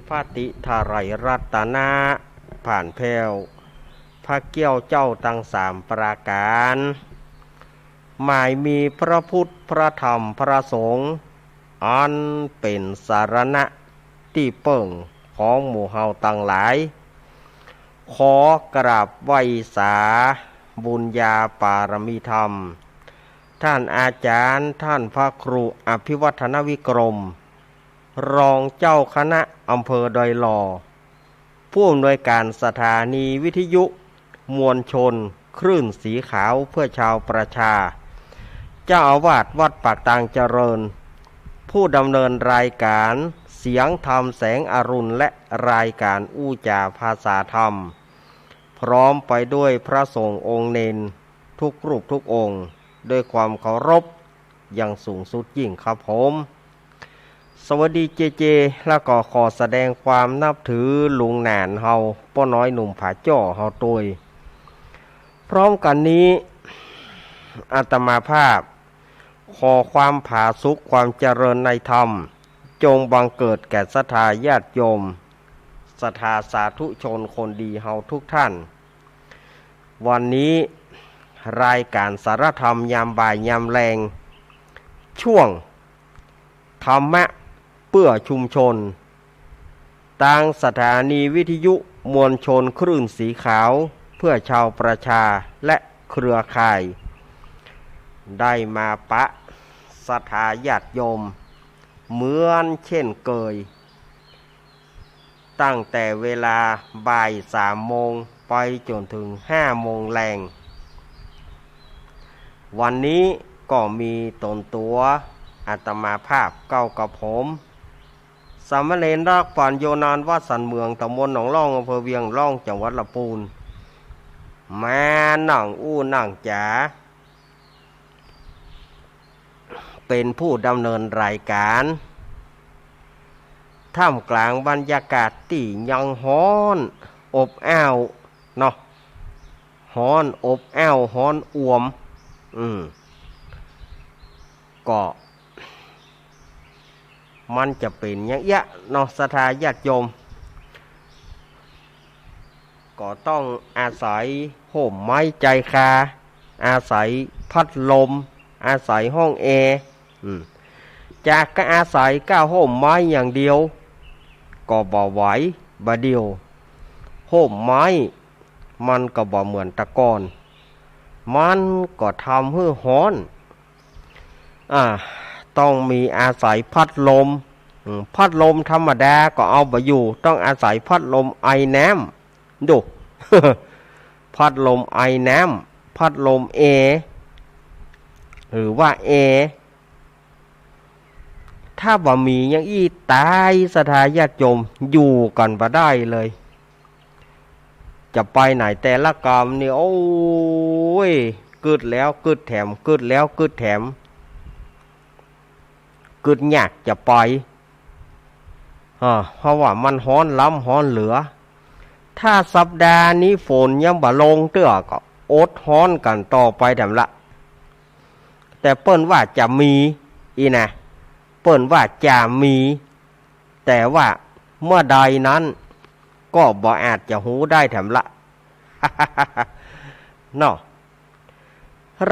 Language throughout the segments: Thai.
พระติทาไรรัตนะผ่านแผ่วพระเกี้ยวเจ้าตั้งสามประการหมายมีพระพุทธพระธรรมพระสงฆ์อันเป็นสารณะที่เปิ่งของหมู่เฮาตั้งหลายขอกราบไหว้สาบุญญาปารมีธรรมท่านอาจารย์ท่านพระครูอภิวัฒนวิกรมรองเจ้าคณะอำเภอดอยหล่อผู้อำนวยการสถานีวิทยุมวลชนคลื่นสีขาวเพื่อชาวประชาเจ้าอาวาสวัดปากตางเจริญผู้ดำเนินรายการเสียงธรรมแสงอรุณและรายการอู้จาภาษาธรรมพร้อมไปด้วยพระสงฆ์องค์เนนทุกรูปทุกองค์ด้วยความเคารพอย่างสูงสุดยิ่งครับผมสวัสดีเจเจแล้วก็ขอแสดงความนับถือลุงหนานเฮาป้อน้อยหนุ่มผาจ้อเฮาตัวยพร้อมกันนี้อาตมาภาพขอความผาสุขความเจริญในธรรมจงบังเกิดแก่ศรัทธาญาติโยมศรัทธาสาธุชนคนดีเฮาทุกท่านวันนี้รายการสารธรรมยามบ่ายยามแรงช่วงธรรมะเพื่อชุมชนทางสถานีวิทยุมวลชนคลื่นสีขาวเพื่อชาวประชาและเครือข่ายได้มาปะศรัทธาญาติโยมเหมือนเช่นเคยตั้งแต่เวลาบ่าย3 โมงไปจนถึง5 โมงแรงวันนี้ก็มีตนตัวอาตมาภาพเก้ากับผมสามเณรรักปัญโยนานวัดสันเมืองตำบลหนองล่องอำเภอเวียงล่องจังหวัดลำพูนมานั่งอู้นั่งจ๋าเป็นผู้ดำเนินรายการท่ามกลางบรรยากาศที่ยังฮ้อนอบอ้าวเนาะฮ้อนอบอ้าวฮ้อนอ่วมก็มันจะเป็นอย่างเงี้ยเนาะศรัทธาญาติโยมก็ต้องอาศัยห่มไม้ใจคาอาศัยพัดลมอาศัยห้องแอร์จากก็อาศัยก้าวห่มไม้อย่างเดียวก็บ่ไหวบ่เดียวห่มไม้มันก็บ่เหมือนตะกอนมันก็ทำให้ร้อนต้องมีอาศัยพัดลมพัดลมธรรมดาก็เอาบ่อยู่ต้องอาศัยพัดลมไอน้ำดู พัดลมไอน้ำพัดลมแอร์หรือว่าแอร์ถ้าบ่มีอย่างอี้ตายศรัทธาญาติโยมอยู่กันบ่ได้เลยจะไปไหนแต่ละกรรมนี่โอ้ยกึดแล้วกึดแถมกึดแล้วกึดแถมกึดยากจะไปเพราะว่ามันฮ้อนล้ำฮ้อนเหลือถ้าสัปดาห์นี้ฝนยังบ่ลงเตื้อก็อดฮ้อนกันต่อไปแถมละแต่เปิ้นว่าจะมีอีนะเปิ้นว่าจะมีแต่ว่าเมื่อใดนั้นก็บ่อาจจะหูได้แถมละ เนาะ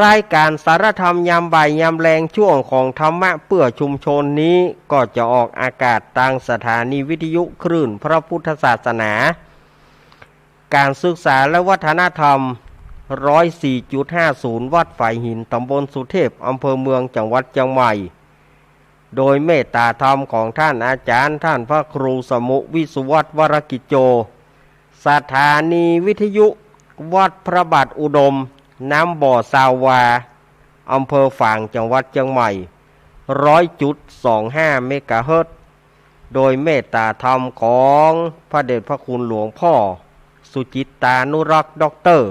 รายการสารธรรมยามบ่ายยามแรงช่วงของธรรมะเพื่อชุมชนนี้ก็จะออกอากาศทางสถานีวิทยุคลื่นพระพุทธศาสนาการศึกษาและวัฒนธรรม 104.50 วัดฝ่ายหินตำบลสุเทพอำเภอเมืองจังหวัดเชียงใหม่โดยเมตตาธรรมของท่านอาจารย์ท่านพระครูสมุวิสุวัตวรกิจโจสถานีวิทยุวัดพระบาทอุดมน้ำบ่อสาวาอำเภอฝางจังหวัดเชียงใหม่ 100.25 เมกะเฮิรตซ์โดยเมตตาธรรมของพระเดชพระคุณหลวงพ่อสุจิตตานุรักษ์ด็อกเตอร์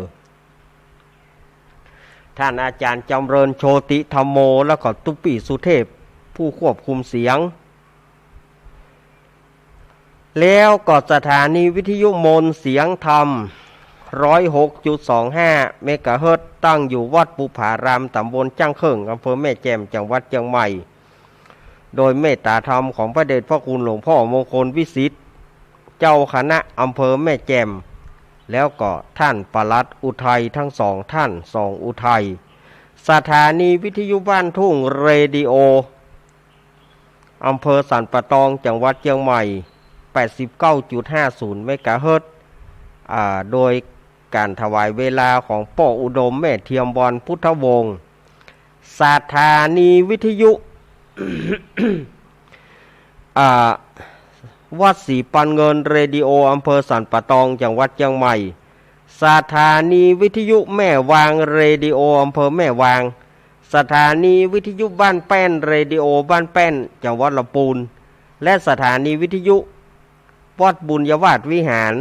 ท่านอาจารย์จำเริญโชติธรรมโมและก็ตุปีสุเทพผู้ควบคุมเสียงแล้วก็สถานีวิทยุมนเสียงธรรม 106.25 เมกะเฮิรตซ์ตั้งอยู่วัดปุผารามตำบลจ้างเคิงอำเภอแม่แจ่มจังหวัดเชียงใหม่โดยเมตตาธรรมของพระเดชพระคุณหลวงพ่อมงคลวิสิทธิ์ จ้าคณะอำเภอแม่แจ่มแล้วก็ท่านปลัดอุทัยทั้งสองท่านสองอุทัยสถานีวิทยุบ้านทุ่งเรดิโออำเภอสันป่าตองจังหวัดเชียงใหม่ 89.50 เมกะเฮิรตซ์โดยการถวายเวลาของป่ออุดมแม่เทียมบอลพุทธวงศ์สถานีวิทยุ วัดศรีปันเงินเรดิโออำเภอสันป่าตองจังหวัดเชียงใหม่สถานีวิทยุแม่วางเรดิโออำเภอแม่วางสถานีวิทยุบ้านแป้นเรดิโอบ้านแป้นจังหวัดลำพูนและสถานีวิทยุวัดบุญยวาสวิหาร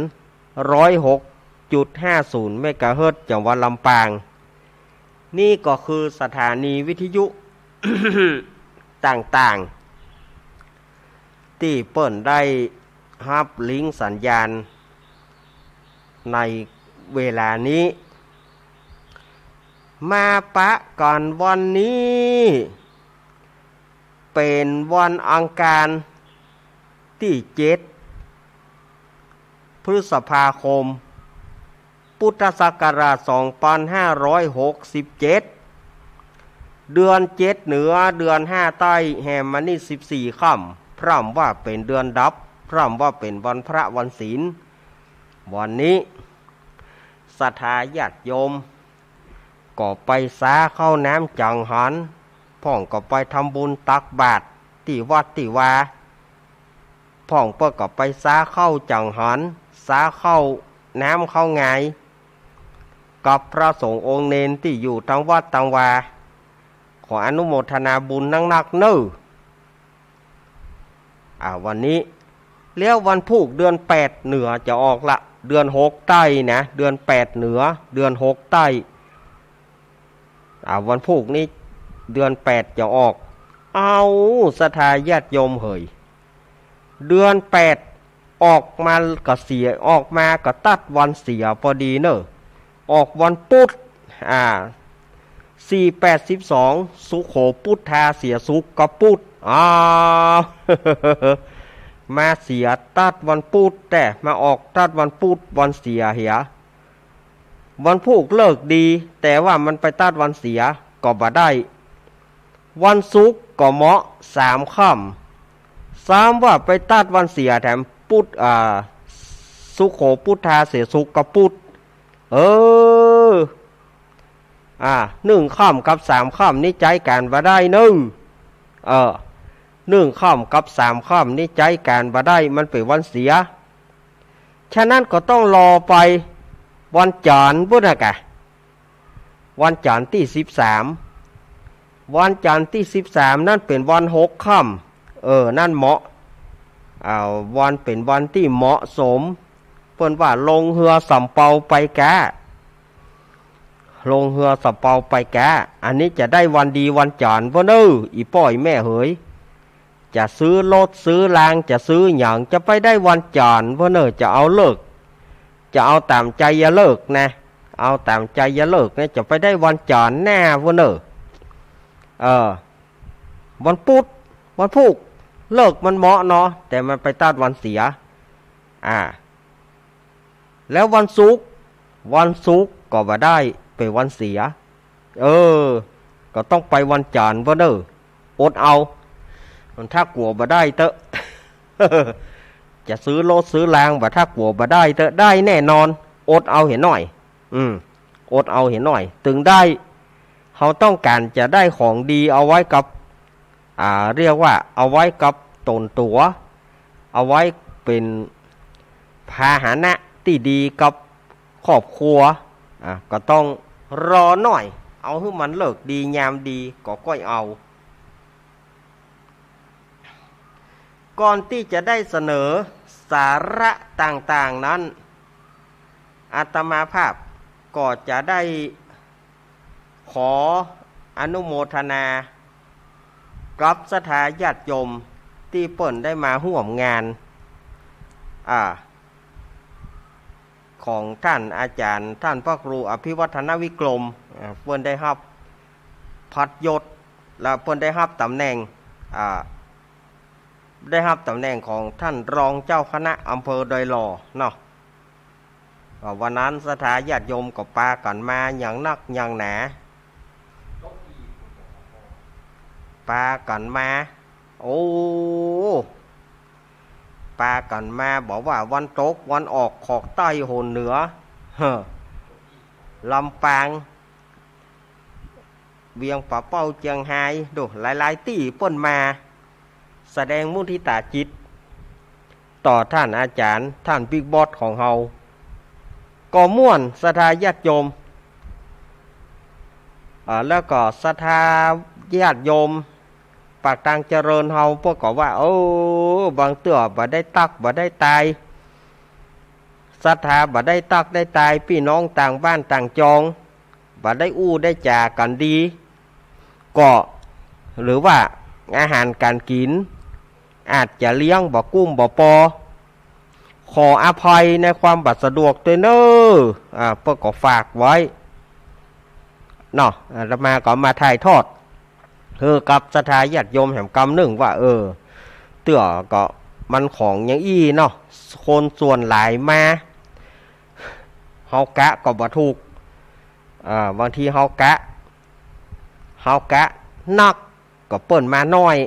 106.50 เมกะเฮิรตซ์จังหวัดลำปางนี่ก็คือสถานีวิทยุ ต่างๆที่เปิ่นได้รับลิงก์สัญญาณในเวลานี้มาปะก่อนวันนี้เป็นวันอังคารที่7 พฤษภาคมพุทธศักราช 2567 เดือน7เหนือเดือน5ใต้แห่มมานี่14ค่ำพร่ำว่าเป็นเดือนดับพร่ำว่าเป็นวันพระวันศีลวันนี้ศรัทธาญาติโยมก็ไปสาเข้าน้ำจังหันพ่องก็ไปทำบุญตักบาตรที่วัดที่วาพ่องเปิ้ก็ไปสาเข้าจังหันสาเข้าน้ำเข้าไงกับพระสงฆ์องค์เนนที่อยู่ทั้งวัดทั้งวาขออนุโมทนาบุญนักๆเน้อวันนี้เลี้ยววันพุธเดือน8เหนือจะออกละเดือน6ใต้นะเดือน8เหนือเดือน6ใต้วันพุธนี้เดือน8จะออกเอาศรัทธาญาติโยมเหยเดือน8ออกมาก็เสียออกมาก็ตัดวันเสียพอดีเนอะออกวันพุธ482สุโขพุทธาเสียสุกกพุธมาเสียตัดวันพุธแต่มาออกตัดวันพุธวันเสียเหียวันพุธเลิกดีแต่ว่ามันไปตัดวันเสียก็บ่ได้วันศุกร์ก็เหมาะ3ค่ำ3ว่าไปตัดวันเสียแถมพุธสุโขพุทธาเสียสุกกพุธ1ค่ำกับ3ค่ำนี่ใจกันบ่ได้1ค่ำกับ3ค่ำนี่ใจกันบ่ได้มันเป็นวันเสียฉะนั้นก็ต้องรอไปวันจันทร์พุทธกะวันจันทร์ที่13วันจันทร์ที่13นั่นเป็นวัน6ค่ำนั่นเหมาะวันเป็นวันที่เหมาะสมเพิ่นว่าลงเรือสำเภาไปกะลงเรือสำเภาไปกะอันนี้จะได้วันดีวันจันทร์บ่เด้ออีป้อยแม่เหยจะซื้อรถซื้อรางจะซื้อหยังจะไปได้วันจันทร์บ่เด้อจะเอาเลิกจะเอาตามใจอย่าเลิกนะเอาตามใจอย่าเลิกนะจะไปได้วันจันทร์แน่บ่เด้อวันพุธวันพุธเลิกมันเหมาะเนาะแต่มันไปตัดวันเสียแล้ววันศุกร์ก็บ่ได้เป็นวันเสียก็ต้องไปวันจันทร์บ่เด้ออดเอามันถ้ากลัวบ่ได้เตอะ จะซื้อรถซื้อรางบ่ถ้ากลัวบ่ได้เตอะได้แน่นอนอดเอาเห็นหน่อยอดเอาเห็นหน่อยถึงได้เขาต้องการจะได้ของดีเอาไว้กับเรียกว่าเอาไว้กับตนตัวเอาไว้เป็นพาหนะที่ดีกับครอบครัวก็ต้องรอหน่อยเอาให้มันเลิกดียามดีก็ค่อยเอาก่อนที่จะได้เสนอสาระต่างๆนั้นอาตมาภาพก็จะได้ขออนุโมทนากับศรัทธาญาติโยมที่เปิ่นได้มาร่วมงานของท่านอาจารย์ท่านพระครูอภิวัฒนวิกรมเปิ่นได้รับพัดยศและเปิ่นได้รับตำแหน่ง ได้รับตำแหน่งของท่านรองเจ้าคณะอำเภอดอยหล่อเนาะวันนั้นสถาญาติโยมก็ปากันมาอย่างนักอย่างหนาปากันมาโอ้ปากันมาบอกว่าวันตกวันออกขอกใต้โหนเหนือลำปางเวียงป่าเป้าเจียงไฮ้ดูหลายๆที่เปิ้นมาแสดงมุทิตาจิตต่อท่านอาจารย์ท่านบิ๊กบอสของเฮาก็ม่วนศรัทธาญาติโยมแล้วก็ศรัทธาญาติโยมปากทางเจริญเฮาพวกก็ว่าโอ้บางเตื้อบ่ได้ตักบ่ได้ตายศรัทธาบ่ได้ตักได้ตายพี่น้องต่างบ้านต่างจองบ่ได้อู้ได้จากันดีก็หรือว่าอาหารการกินอาจจะเลี้ยงบ่กุ้มบ่ปอขออภัยในความบัดสะดวกด้วยเนอะเพื่อก็ฝากไว้เนาะอามาก็มาถ่ายทอดกับศรัทธาญาติโยมแห่งกำหนึ่งว่าเตื้อก็มันของอย่างอี้เนาะคนส่วนหลายมาเฮากะก็บ่ถูกบางทีเฮากะนักก็เปิ่นมาน้อย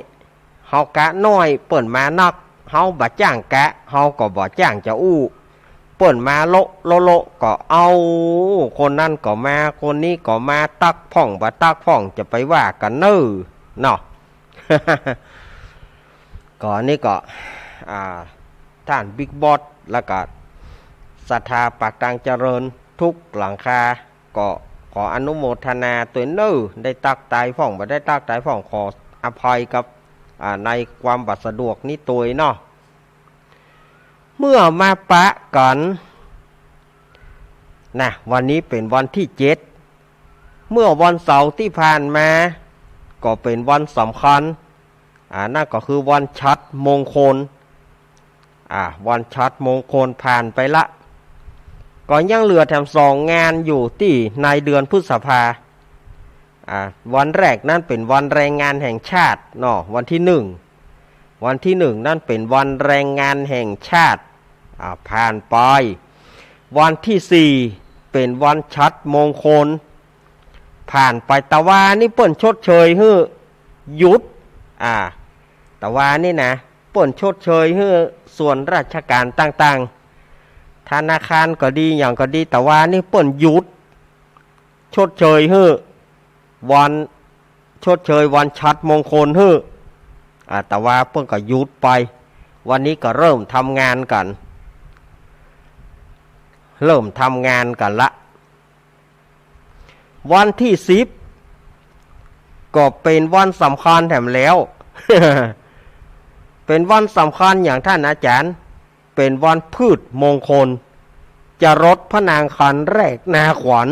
เฮากะน้อยเปิ่นมานักเฮาบ่จ้างกะเฮาก็บ่จ้างจะอู้เปิ่นมาโลก็เอาคนนั้นก็มาคนนี้ก็มาตักพ่องบ่ตักพ่องจะไปว่ากันเนาะ ก่อนนี้ก็ท่านบิ๊กบอสแล้วก็ศรัทธาปากทางเจริญทุกหลังคาก็ขออนุโมทนาตัวได้ตักตายพ่องบ่ได้ตักตายพ่องขออภัยกับในความบัดสะดวกนี้ตัวเนาะเมื่อมาปะกันนะวันนี้เป็นวันที่7เมื่อวันเสาร์ที่ผ่านมาก็เป็นวันสำคัญนั่นก็คือวันชัดมงคลวันชัดมงคลผ่านไปละก็ยังเหลือแถม2 งานอยู่ที่ในเดือนพฤษภาวันแรกนั่นเป็นวันแรงงานแห่งชาติเนาะวันที่1นั่นเป็นวันแรงงานแห่งชาติผ่านไปวันที่4เป็นวันชัดมงคลผ่านไปแต่ว่านี่เปิ้นชดเชยให้หยุดแต่ว่านี่นะเปิ้นชดเชยให้ส่วนราชการต่างๆธนาคารก็ดีอย่างก็ดีแต่ว่านี่เปิ้นหยุดชดเชยให้วันชดเชยวันชัดมงคลให้แต่ว่าเปิ้นก็หยุดไปวันนี้ก็เริ่มทำงานกันละวันที่10ก็เป็นวันสำคัญแถมแล้ว เป็นวันสำคัญอย่างท่านอาจารย์เป็นวันพืชมงคลจะรดพระนางคันแรกนาขวัญ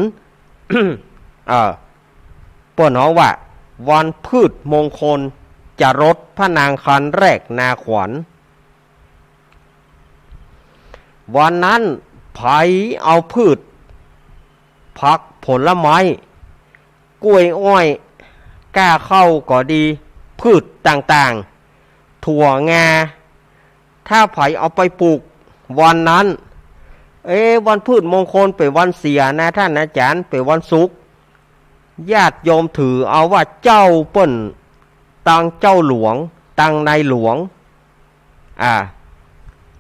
เปิ้นเอาว่าวันพืชมงคลจะรดพระนางคันแรกนาขวัญวันนั้นไผเอาพืชผักผลไม้กล้วยอ้อยก้าเข้าก็ดีพืชต่างๆถั่วงาถ้าไผเอาไปปลูกวันนั้นวันพืชมงคลเป็นวันเสียนะท่านอาจารย์เป็นวันศุกร์ญาติโยมถือเอาว่าเจ้าเปิ้นตังเจ้าหลวงตังในหลวง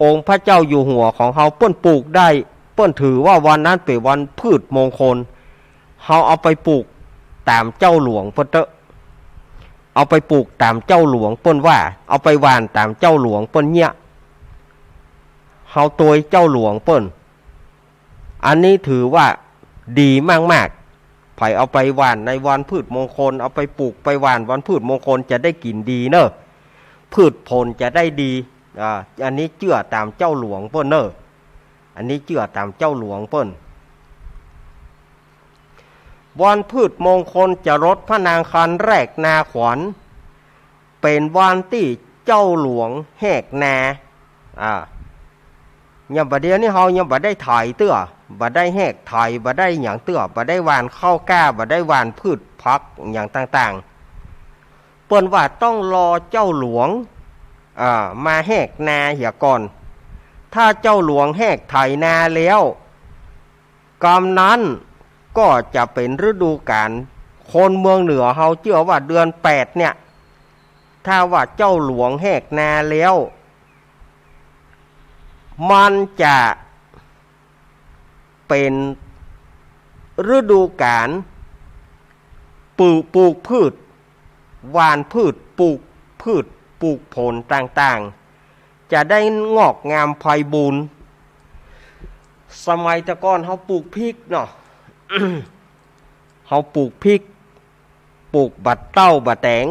องค์พระเจ้าอยู่หัวของเฮาเปิ้นปลูกได้เปิ้นถือว่าวันนั้นเป็นวันพืชมงคลเฮาเอาไปปลูกตามเจ้าหลวงเปิ้นเตอะเอาไปปลูกตามเจ้าหลวงเปิ้นว่าเอาไปหว่านตามเจ้าหลวงเปิ้นเนี่ยเฮาตัวเจ้าหลวงเปิ้นอันนี้ถือว่าดีมากๆไผเอาไปหว่านในวันพืชมงคลเอาไปปลูกไปหว่านวันพืชมงคลจะได้กินดีเนอะพืชผลจะได้ดีอันนี้เชื่อตามเจ้าหลวงเปิ้นเนอะอันนี้เชื่อตามเจ้าหลวงเปิ้นวันพืชมงคลจะรดพระนางคันแรกนาขวัญเป็นวันที่เจ้าหลวงแหกนาอย่างบัดเดี๋ยวนี้เฮายังบ่ได้ถ่ายเตื้อบ่ได้แหกถ่ายบ่ได้หยังเตื้อบ่ได้หว่านข้าวกล้าบ่ได้หว่านพืชผักอย่างต่างๆเปิ้นว่าต้องรอเจ้าหลวง มาแหกนาเหี่ยก่อนถ้าเจ้าหลวงแหกไถนาแล้วกำนั้นก็จะเป็นฤดูกาลคนเมืองเหนือเฮาเชื่อว่าเดือน8เนี่ยถ้าว่าเจ้าหลวงแหกนาแล้วมันจะเป็นฤดูกาลปลูกพืชหว่านพืชปลูกพืชปลูกผลต่างๆจะได้งอกงามไพบูรณ์สมัยแต่ก่อนเฮาปลูกพริกเนาะ เฮาปลูกพริกปลูกบัดเต้าบัดแตง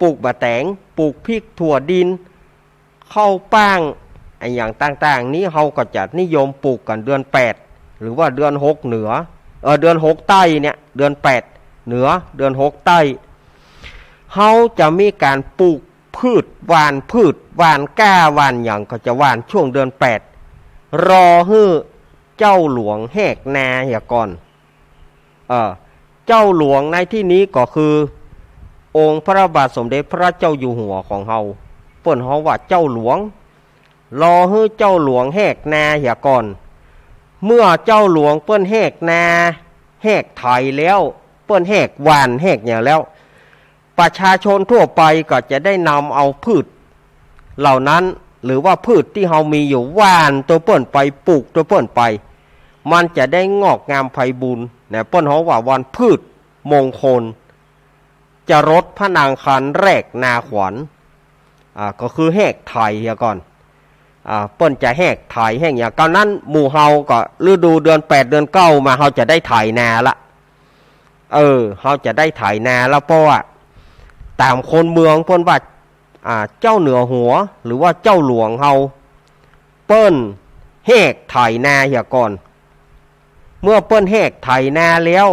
ปลูกบัดแตงปลูกพริกถั่วดินข้าวป้างไอ้อย่างต่างๆนี้เฮาก็จะนิยมปลูกกันเดือน8หรือว่าเดือน6เหนือเดือน6ใต้เนี่ยเดือน8เหนือเดือน6ใต้เฮาจะมีการปลูกพืชหว่านก้าหว่านอย่างก็จะหว่านช่วงเดือน8รอให้เจ้าหลวงแหกนาเหี่ยก่อนเจ้าหลวงในที่นี้ก็คือองค์พระบาทสมเด็จพระเจ้าอยู่หัวของเฮาเปิ้นเฮาว่าเจ้าหลวงรอให้เจ้าหลวงแหกนาเหี่ยก่อนเมื่อเจ้าหลวงเปิ้นแหกนาแหกไถแล้วเปิ้นแหกหว่านแหกอย่างแล้วประชาชนทั่วไปก็จะได้นำเอาพืชเหล่านั้นหรือว่าพืชที่เฮามีอยู่หว่านตัวเปิ้นไปปลูกตัวเปิ้นไปมันจะได้งอกงามไพบูรณ์เนี่ยเปิ้นเฮาว่าวันพืชมงคลจะรดพระนางคันแรกนาขวัญก็คือแหกไถเหี่ยก่อนเปิ้นจะแหกไถแห้งอย่างตอนนั้นหมู่เฮาก็ฤดูเดือน8เดือน9มาเฮาจะได้ไถนาละเฮาจะได้ไถนาแล้วเพราะว่าตามคนเมืองเพิ่นว่าเจ้าเหนือหัวหรือว่าเจ้าหลวงเฮาเปิ้นแหกไถนาเหี่ยก่อนเมื่อเปิ้นแหกไถนาแล้ว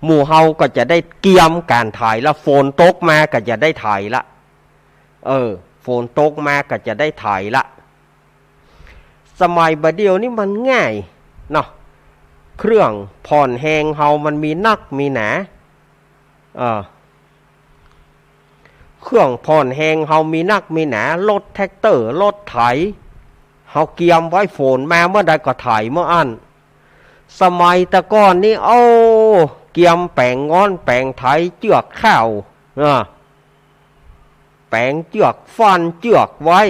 หมู่เฮาก็จะได้เกียมการไถแล้วฝนตกมาก็จะได้ไถละฝนตกมาก็จะได้ไถละสมัยบัดเดียวนี่มันง่ายเนาะเครื่องผ่อนแหงเฮามันมีนักมีหนาเครื่องผ่อนแหงเฮามีนักมีหนารถแท็กเตอร์รถไถเฮาเกียมไว้ฝนมาเมื่อใดก็ไถเมื่ออันสมัยตะก้อนนี่เกียมแปลงงอนแปลงไถเจือกข้าวแปลงเจือกฟันเจือกไว้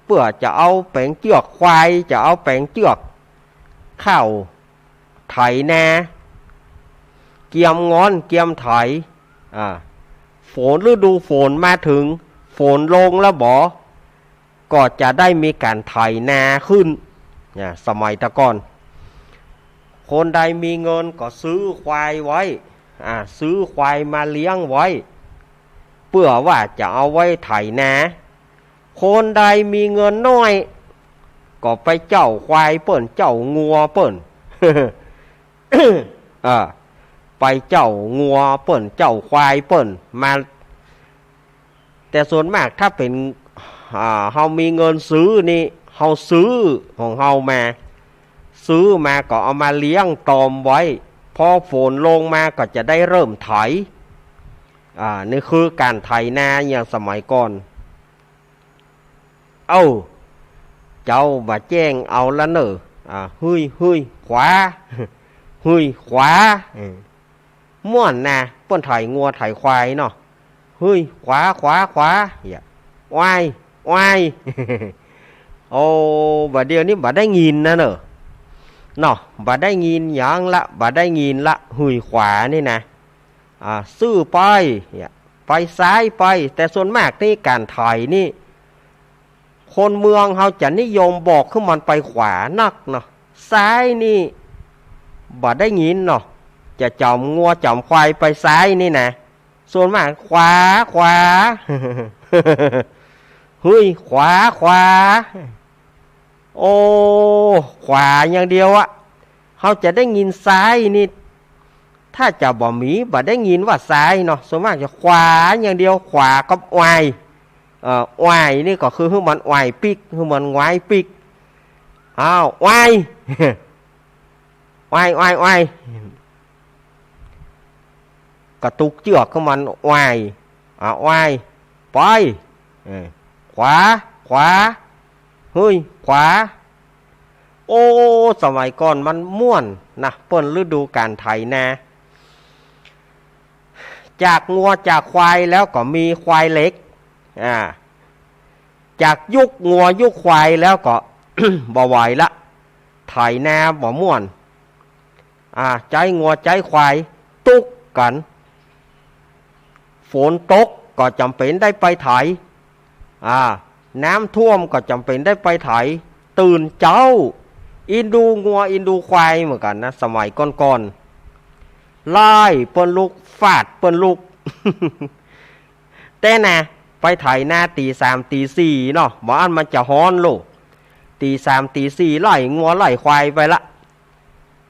เพื่อจะเอาแปลงเจือกควายจะเอาแปลงเจือกข้าวไถนาเกียมงอนเกียมไถฝนฤดูฝนมาถึงฝนลงแล้วก็จะได้มีการไถนาขึ้นเนี่ยสมัยตะก่อนคนใดมีเงินก็ซื้อควายไว้ซื้อควายมาเลี้ยงไว้เพื่อว่าจะเอาไว้ไถนาคนใดมีเงินน้อยก็ไปเจ้าควายเปิ้นเจ้างัวเปิ้น ไปเจ้างัวเปิ้นเจ้าควายเปิ้นมาแต่ส่วนมากถ้าเป็นเฮามีเงินซื้อนี่เฮาซื้อของเฮามาซื้อมาก็เอามาเลี้ยงตอมไว้พอฝนลงมาก็จะได้เริ่มไถนี่คือการไถนาอย่างสมัยก่อนเจ้ามาแจ้งเอาละเนอะฮึยขวาฮึยขวาม่วนนะเปิ้นไถงัวไถควายเนาะฮึยขวาอย่าว้ายบัดเดียวนี้บัดได้ยินนะเนอะเนาะบัดได้ยินอย่างละบัดได้ยินละฮึยขวานี่นะซื้อไปซ้ายไปแต่ส่วนมากนี่การไถนี่คนเมืองเขาจะนิยมบอกขึ้นมันไปขวานักเนาะซ้ายนี่บ่ได้ยินเนาะจะจอมงัวจอมควายไปซ้ายนี่นะส่วนมากขวา เฮ้ยขวาขวาอย่างเดียวเขาจะได้ยินซ้ายนี่ถ้าจะบ่บ่ได้ยินว่าซ้ายเนาะส่วนมากจะขวาอย่างเดียวขวากับวายนี่ก็คือมันวายปิกคือมันวายปิกวาย กระตุกเจือกของมันวายไป ขวาขวาเฮ้ยขวาโอ้สมัยก่อนมันม่วนนะเปิ้นฤดูการไถนาจากงัวจากควายแล้วก็มีควายเล็กจากยุคงัวยุคควายแล้วก็ บ่ไหวละไถนาบ่ม่วนใจงัวใจควายตุกกันฝนตกก็จำเป็นได้ไปไถน้ำท่วมก็จำเป็นได้ไปไถตื่นเจ้าอินดูงัวอินดูควายเหมือนกันนะสมัยก่อนๆไล่เปิ้นลูกฟาดเปิ้นลูก แต่นะไปไถนาตีสามตีสี่เนาะบ้านมันจะฮ้อนลูกตีสามตีสี่ไล่งัวไล่ควายไปละ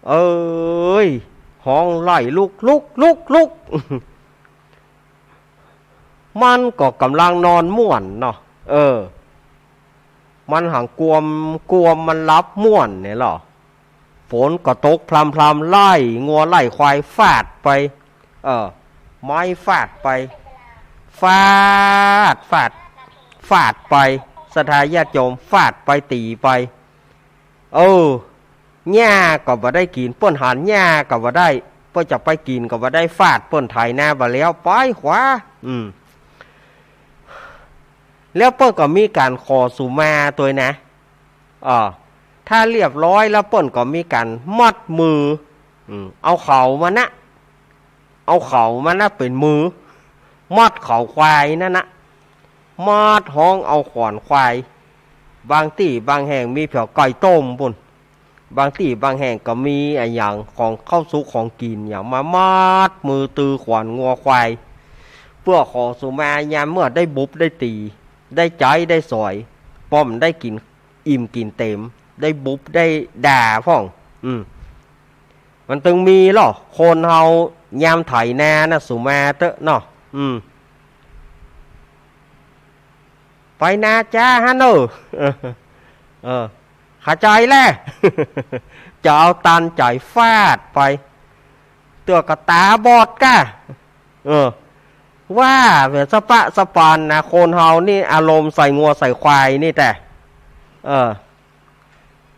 เอ้ยห้องไล่ลุก มันก็กำลังนอนม่วนเนาะมันหังกวมมันรับม่วนเนี่ยหรอฝนก็ตกพรำไล่งัวไล่ควายฟาดไปไม้ฟาดไปฟาดไปสถาญาติโยมฟาดไปตีไปหญ้าก็บ่ได้กินเปิ้นหันหญ้าก็บ่ได้เปิ้นจะไปกินก็บ่ได้ฟาดเปิ้นไถนาบ่แล้วไปขวาแล้วเปิ้นก็มีการขอสุมาตัวนะถ้าเรียบร้อยแล้วเปิ้นก็มีการมัดมือเอาเข่ามานะเป็นมือมัดเข่าควายนั่นนะมัดห้องเอาขอนควายบางที่บางแห่งมีเผียวไก่ต้มปุ่นบางที่บางแห่งก็มีอย่างของเข้าสุกของกินอย่างมามัดมือตือขวานงัวควายเพื่อขอสุมายามเมื่อได้บุบได้ตีได้ใจได้สอยป้อมได้กินอิ่มกินเต็มได้บุบได้ด่าพ่องมันตึงมีหรอคนเฮายามไถนานะสุมาเตอะเนาะไปนาจ้าฮะเนอะขาใจแล่ จะเอาตันใจฟาดไปเตือกตาบอดก้าว่าเวสปะสปานนะคนเฮานี่อารมณ์ใส่งัวใส่ควายนี่แต่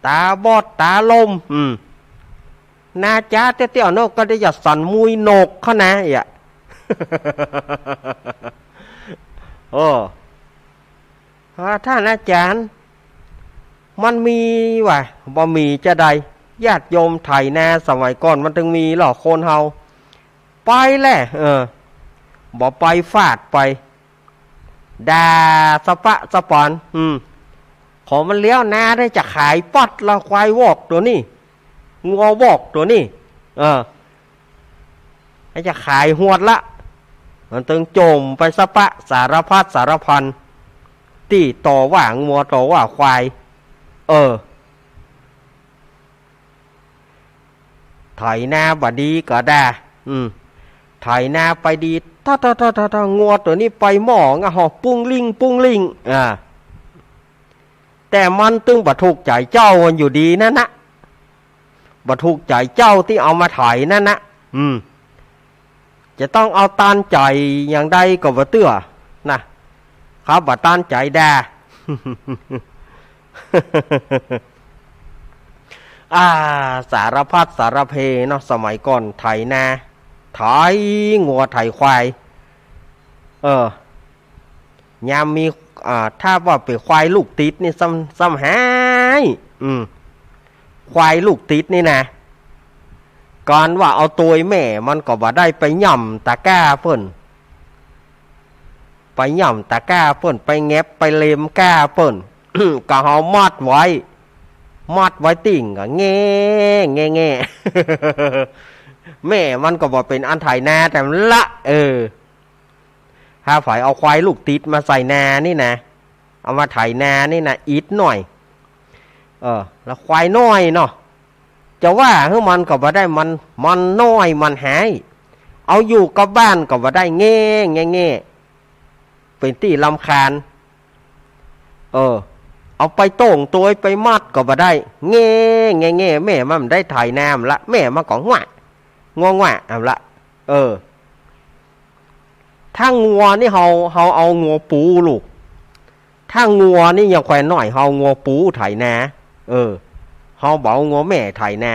ตาบอดตาลมนาจ้าเตี้ยๆนกก็ได้อย่าสั่นมุยนกเขานะท่านอาจารย์มันมีว่ะบ่มีจะใดญาติโยมไถนาสมัยก่อนมันถึงมีหรอคนเฮาไปแหละบ่ไปฟาดไปด่าสปะสปอนขอมันเลี้ยวนาได้จะขายปัดละควายวอกตัวนี้งัววอกตัวนี้ให้จะขายหวดละมันตึงโจมไปสปะสารพัดสารพันตีต่อว่างัวต่อว่าควายไถนาบ่ดีก็ด่าไถนาไปดีถ้างัวตัวนี้ไปหม้องะหอปุ้งลิงแต่มันตึงบ่ถูกใจเจ้ามันอยู่ดีนั่นนะบ่ถูกใจเจ้าที่เอามาไถนั่นนะจะต้องเอาตานใจอย่างใดก็บ่เตื้อนะครับบ่ตานใจด่า สารพัดสารเพเนาะสมัยก่อนไถนาไถงัวไถควายยามมีถ้าว่าเป็นควายลูกติดนี่ซ้ำหายควายลูกติดนี่นะก่อนว่าเอาตัวแม่มันก็บ่ได้ไปย่ำตะก้าเพิ่นไปย่ำตะก้าเพิ่นไปแงบไปเลมก้าเพิ่น ก็เฮามัดไว้ติ่งก็แง่ แม่มันก็บ่เป็นอันไถนาแต่ละถ้าฝ่ายเอาควายลูกติดมาใส่นานี่นะเอามาไถนานี่นะอีดหน่อยแล้วควายน้อยเนาะจะว่าคือมันก็บ่ได้มันน้อยมันหายเอาอยู่กับบ้านก็บ่ได้แง่เป็นที่รำคาญเอาไปโต่งตัวไปมัดก็บ่ได้แง่แม่มันได้ถ่ายน้ำละแม่มันก็ง่วงเอาละถ้างัวนี่เฮาเอางัวปูลูกถ้า ถ้างัวนี่ยังแควนหน่อยเฮางัวปูไถนาเฮาเบางัวแม่ไถนา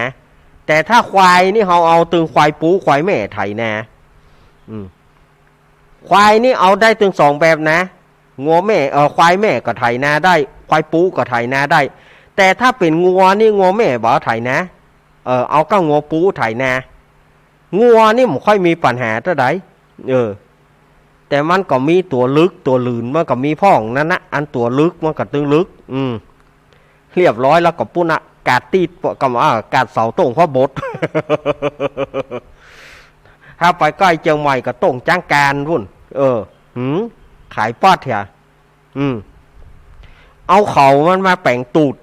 แต่ถ้าควายนี่เฮาเอาตึงควายปูควายแม่ไถนาควายนี่เอาได้ถึง2แบบนะงัวแม่ควายแม่ก็ไถนาได้ควายปูก็ไถนาได้แต่ถ้าเป็นงัวนี่งัวแม่บ่ไถนาเอาก็งัวปูไถนางัวนี่มันค่อยมีปัญหาเท่าใดแต่มันก็มีตัวลึกตัวลื่นมันก็มีพ่องนั่นนะอันตัวลึกมันก็ตึงลึกเรียบร้อยแล้วก็ปุ่นกาดตีดกับกาดเสาตรงพ่อบด ถ้าไปใกล้เจียงใหม่ก็ต้งจ้างการพุ่นขายปอดเถอะเอาเขามันมาแป่งตูด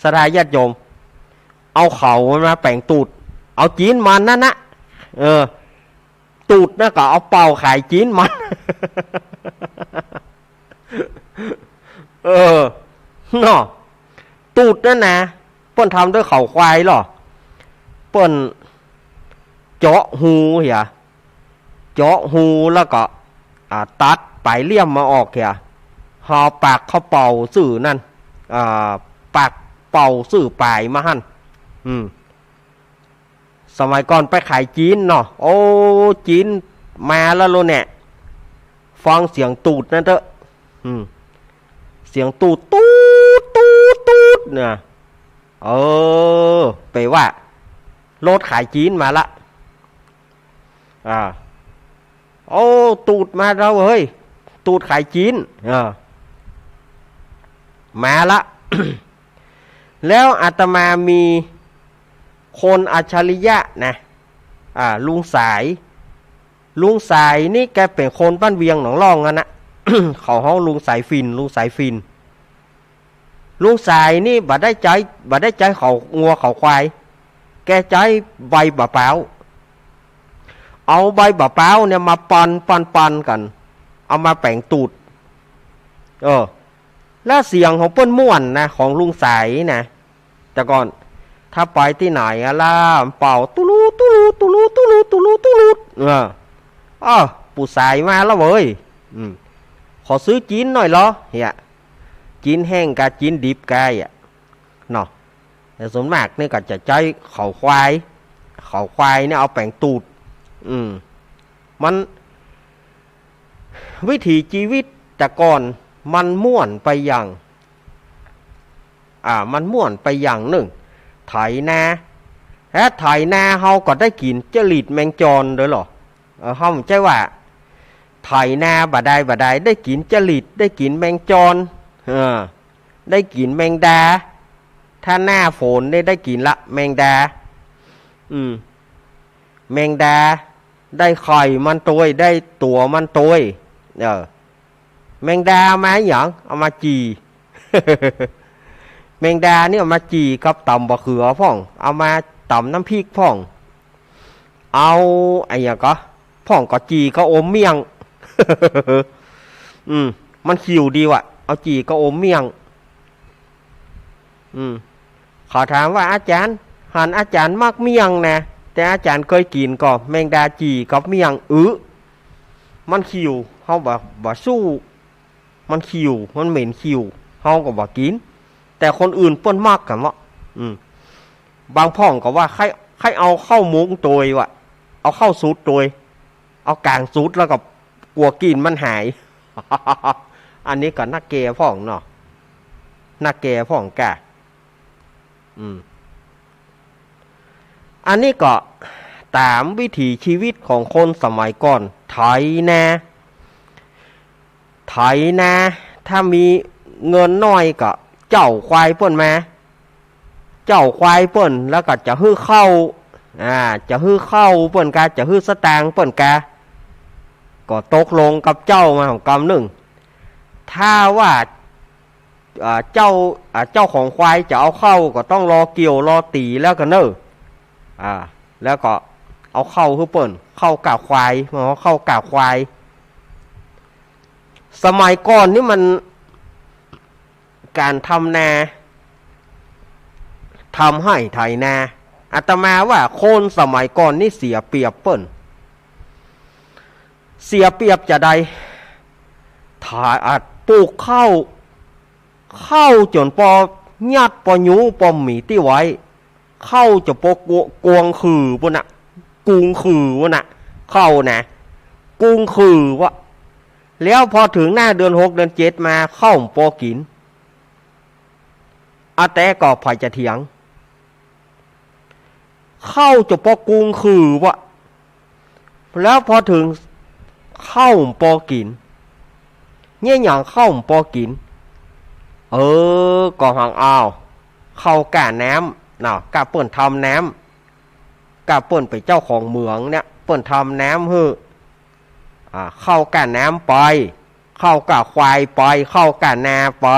สดายญาติโยมเอาเขามันมาแป่งตูดเอาจีนมันนั่นนะตูดนะก็เอาเป่าขายจีนมันเนาะตูดนั่นนะเปิ้นทำด้วยเขาควายหรอเปิ้นเจาะหูเหี่ยเจาะหูแล้วก็ตัดปลายเลี่ยมมาออกเหี่ยหอปากเขาเป่าสื่อนั่นปากเป่าสื่อปลายมาหั่นสมัยก่อนไปขายจีนเนาะโอ้จีนมาแล้วโลเนี่ยฟังเสียงตูดนั่นเถอะเสียงตูดตูดตูดตูดเนี่ยไปว่ารถขายจีนมาละโอ้ตูดมาเราเฮ้ยตูดขายจีนมาละ แล้วอาตมามีคนอัจฉริยะนะลุงสายนี่แกเป็นคนบ้านเวียงหนองล่องนะ เขาห้องลุงสายฟินลุงสายนี่บ่ได้ใจเขางัวเขาควายแกใจใบบะเปล่าเอาใบบะเปล่าเนี่ยมาปันกันเอามาแป่งตูดแล้วเสียงของเปิ้นม่วนนะของลุงสายนะแต่ก่อนถ้าไปที่ไหนล่ะเป่าตุลูตุลูตุลูตุลูตุลูตุลูปู่สายมาแล้วเว้ยขอซื้อจีนหน่อยเหรอเฮียจีนแห้งกับจีนดิบกายเนาะแต่ส่วนมากนี่ก็จะใช้เขาควายเนี่ยเอาแป่งตูดมันวิถีชีวิตแต่ก่อนมันม่วนไปอย่างหนึ่งไถนาและไถนาเฮาก็ได้กินจริตแมงจรเด้อหรอเฮาใจว่าไถนาบ่ได้ได้กินจริตได้กินแมงจรได้กินแมงดาถ้าหน้าฝนได้กินละแมงดาแมงดาได้ไข่มันตัวได้ตัวมันตัวแมงดามาอย่างเอามาจี แมงดาเนี่ยเอามาจีกับตำบะเขือพ่องเอามาตำน้ำพริกพ่องเอาไอ้อย่างก็พ่องก็จีก็อมเมี่ยง มันขิวดีว่ะเอาจีก็อมเมี่ยงขอถามว่าอาจารย์หันอาจารย์มักเมี่ยงนะแต่อาจารย์เคยกินก็แมงดาจีกับเมี่ยงมันขิวเฮาบ่สู้มันขิวมันเหม็นขิวเฮาก็บ่กินแต่คนอื่นเปิ้นมากกันวะบางพ่องก็ว่าใครเอาเข้ามุ้งตัววะเอาเข้าสูดตัวเอากลางสูดแล้วก็กลัวกินมันหาย อันนี้ก็นักเกยพ่องเนาะนักเกยพ่องแกอันนี้ก็ตามวิถีชีวิตของคนสมัยก่อนไถนาถ้ามีเงินน้อยก็เจ้าควายเปิ้นมาเจ้าควายเปิ้นแล้วก็จะฮื้อเข้าจะฮื้อเข้าเปิ้นกาจะฮื้อสตางค์เปิ้นกาก็ตกลงกับเจ้ามาของกำหนึ่งถ้าว่าเจ้าของควายจะเอาเข้าก็ต้องรอเกี่ยวรอตีแล้วก็แล้วก็เอาเข้าฮื้อเปิ้นเข้ากาควายมาเข้ากาควายสมัยก่อนนี่มันการทำนาทำให้ไถนาอาตมาว่าคนสมัยก่อนนี่เสียเปรียบเปิ้นเสียเปรียบจะใดปลูกข้าว เข้าจนปอญาติปอยูปอหมีที่ไว้เข้าจะปอกวงคือปะน่ะกุงคือวะน่ะเข้านะกุงคือวะแล้วพอถึงหน้าเดือน6เดือน7มาเข้าปอกินอาแต่ก็พายจะเถียงเข้าจะปอกุงคือวะแล้วพอถึงเข้าปอกินเนี่ยอย่างเข้าปอกินก็หังอ้าวเข้ากะน้ำเนาะกะเปิ่นทำน้ำกะเปิ่นไปเจ้าของเมืองเนี่ยเปิ่นทำน้ำเข้ากะน้ำไปเข้ากะควายไปเข้ากะนาไป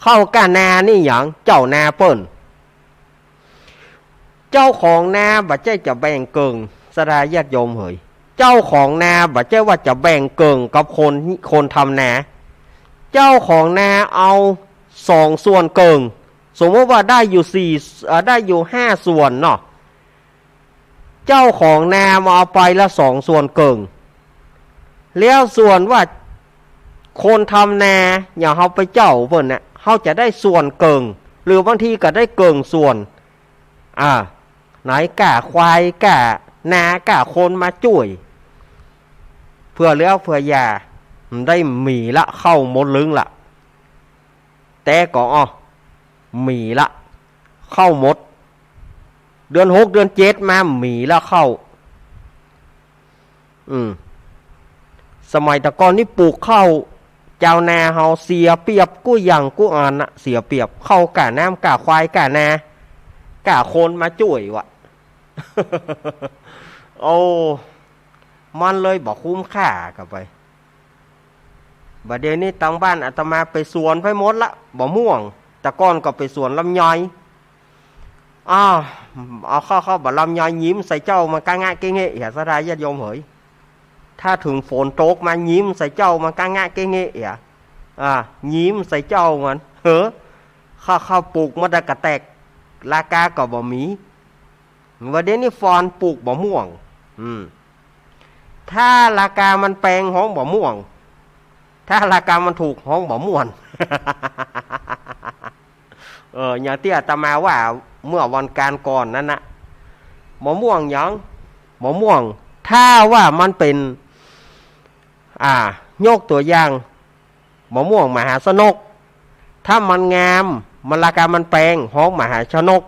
เข้ากะนานี่อย่างเจ้านาเปิ่นเจ้าของนาบัดใจจะแบ่งเกิงสดาญาติโยมเหยเจ้าของนาบัดใจว่าจะแบ่งเกิงกับคนทำนาเจ้าของนาเอา2ส่วนเกิงสมมติว่าได้อยู่ได้อยู่5ส่วนเนาะเจ้าของนามาเอาไปละ2ส่วนเกิงแล้วส่วนว่าคนทำนาอย่างเขาไปเจ้าเพิ่นน่ะเขาจะได้ส่วนเกิงหรือบางทีก็ได้เกิงส่วนไหนกะควายกะนากะคนมาช่วยเพื่อเลี้ยวเพื่อยาได้หมีละเข้าหมดลึงละแต่ก็หมีละเข้าหมดเดือน6เดือน7มาหมีละเข้าสมัยตะก่อนนี่ปลูกข้าวเจ้านาเฮาเสียเปรียบกู้อย่างกู้อ่านน่ะเสียเปรียบเข้ากะน้ำกะควายกะนากะคนมาช่วยวะ โอ้มันเลยบอกคุ้มค่ากันไปบัดเดี๋ยวนี้ตั้งบ้านอาตมาไปสวนไปหมดละบ่ม่วงแต่ก่อนก็ไปสวนลำไยเอาเข้าบ่ลำไยยิ้มใส่เจ้ามากะงะเกเงะอย่าสดายญาติโยมเหยถ้าถึงฝนตกมายิ้มใส่เจ้ามากะงะเกเงะยิ้มใส่เจ้ามันข้าวปลูกมันกระแตกราคาก็บ่มีวันเดี๋ยวนี้ฟอนปลูกบ่ม่วงถ้าราคามันแพงห้องบ่ม่วงถ้าราคามันถูกห้องบ่ม่วน อย่างที่อาตมาว่าเมื่อวันการก่อนนั้นนะบ่ม่วงยังบ่ม่วงถ้าว่ามันเป็นยกตัวอย่างบ่ม่วงมหาชนกถ้ามันงามมันราคามันแพงห้องมหาชนก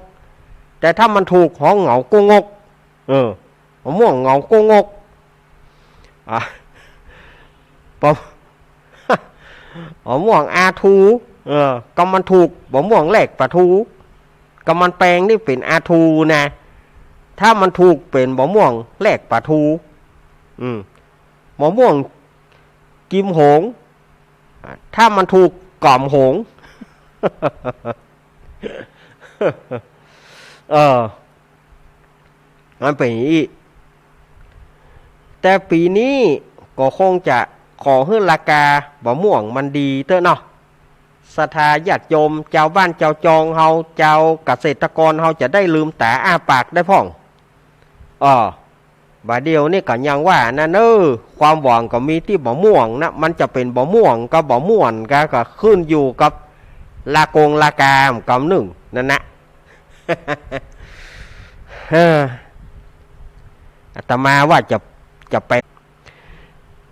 แต่ถ้ามันถูกห้องเหงากุ้งงกมะม่วงเหงากุ้งงกมะม่วงอาทูก็มันถูกมะม่วงแหลกปลาทูก็มันแปลงนี่เป็นอาทูนะถ้ามันถูกเป็นมะม่วงแหลกปลาทูมะม่วงกิมหงถ้ามันถูกก่อมหง มันเป็นอย่างนี้แต่ปีนี้ก็คงจะขอให้ราคาบ่ม่วงมันดีเถอะเนาะศรัทธาญาติโยมเจ้าบ้านเจ้าจองเฮาเจ้าเกษตรกรเฮาจะได้ลืมตาอ้าปากได้พ่องบาดเดียวนี่ก็ยังว่านะความหวังก็มีที่บ่ม่วงนะมันจะเป็นบ่ม่วงกับบ่ม่วนก็ขึ้นอยู่กับราคามกำหนึ่งนั่นนะ อาตมาว่าจะไป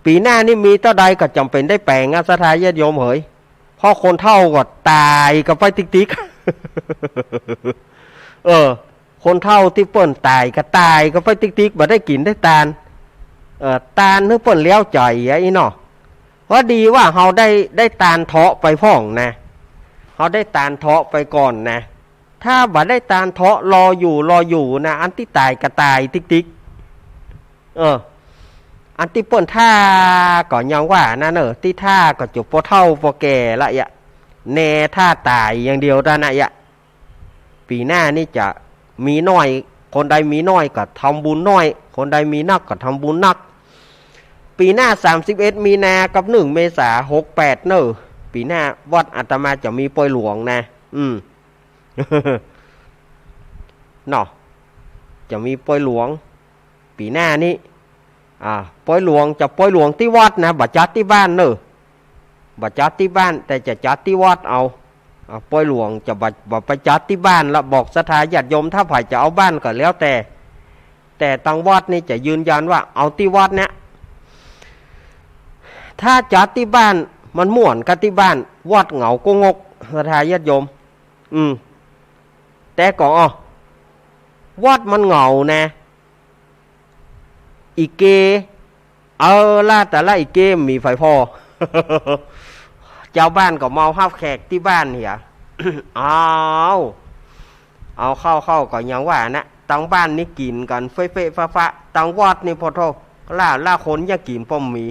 ปีหน้านี่มีเท่าใดก็จำเป็นได้แปลงศรัทธาญาติโยมเหยเพราะคนเฒ่าก็ตายกับไฟติ๊กคนเฒ่าที่เปิ้นตายก็ตายกับไฟติ๊กบ่ได้กินได้ตาลตาลนึกเปิ้นเลี้ยวใจไอ้เนาะเพราะดีว่าเฮาได้ตาลเถาะไปพ่องนะเฮาได้ตาลเถาะไปก่อนนะถ้าบ่ได้ตาลเถาะรออยู่นะอันที่ตายก็ตายติ๊กอันที่เปิ้นท่าก็ยังว่านะที่ท่าก็จุบพอเท่าพอแก่ละแน่ท่าตายอย่างเดียวได้นะปีหน้านี่จะมีน้อยคนใดมีน้อยก็ทำบุญน้อยคนใดมีนักก็ทำบุญนักปีหน้า31มีนากับ1เมษายน68ปีหน้าวัดอาตมาจะมีปล่อยหลวงนะเนาะจะมีปล่อยหลวงปีหน้านี้ปล่อยหลวงจะปล่อยหลวงที่วัดนะบัดจัดที่บ้าน บ่จัดที่บ้านแต่จะจัดที่วัดเอาปอยหลวงจะบ่ไปจัดที่บ้านแล้วบอกศรัทธาญาติโยมถ้าไผจะเอาบ้านก็แล้วแต่ทางวัดนี่จะยืนยันว่าเอาที่วัดเนี่ยถ้าจัดที่บ้านมันม่วนกับที่บ้านวัดเหงาก็งกศรัทธาญาติโยมแต่ก็วัดมันเหงานะอีเกล่าแต่ละอีเกมีไฟพอ เจ้าบ้านก็เมาห้าแขกที่บ้านเหีย เอาเข้าก็ยังว่านะตังบ้านนี่กินกันเฟ่ๆฟ้าๆตังวัดนี่พอโทล่าคนอยากกินป้อมมี